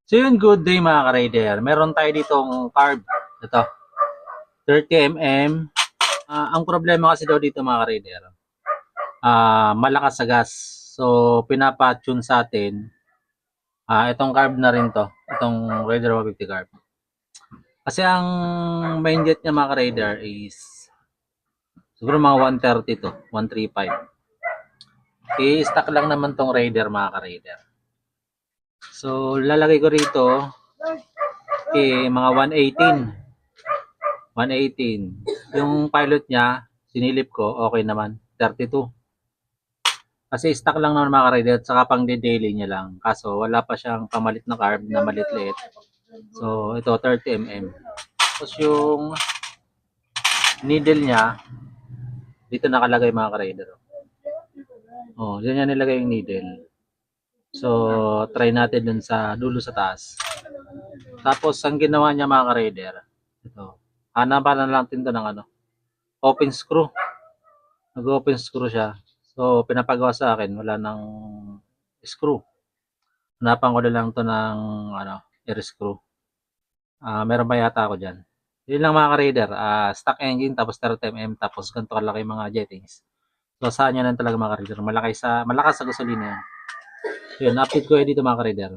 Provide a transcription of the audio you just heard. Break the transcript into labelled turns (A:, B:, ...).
A: So yun, good day mga ka-rider. Meron tayo ditong carb. Ito, 30mm. Ang problema kasi daw dito mga ka-rider, malakas sa gas. So, pinapa-tune sa atin. Itong carb na rin to. Itong Raider 150 carb. Kasi ang main jet niya mga ka-rider is siguro mga 130 to, 135. I-stack lang naman tong Raider mga ka-rider. So, lalagay ko rito mga 118. 118. Yung pilot niya, sinilip ko, okay naman. 32. Kasi stock lang naman mga ka-rider at saka pang daily niya lang. Kaso wala pa siyang pamalit na carb na malit-lit. So ito 30mm. Tapos yung needle niya, dito nakalagay mga ka-rider. Oh, diyan niya nilagay yung needle. So try natin dun sa dulo sa taas. Tapos ang ginawa niya mga ka-rider, ito. Hanapan na lang natin to ng open screw. Nag-open screw siya. So, pinapagawa sa akin, wala nang screw. Hanapan ko na lang to ng air screw. Meron pa yata ako dyan. Yun lang mga ka-raider. Stock engine, tapos 30mm, tapos ganito kalaki mga jettings. So, saan yan lang talaga mga ka-raider. Malakas sa gasolina yan. Yun, update ko dito mga ka-raider.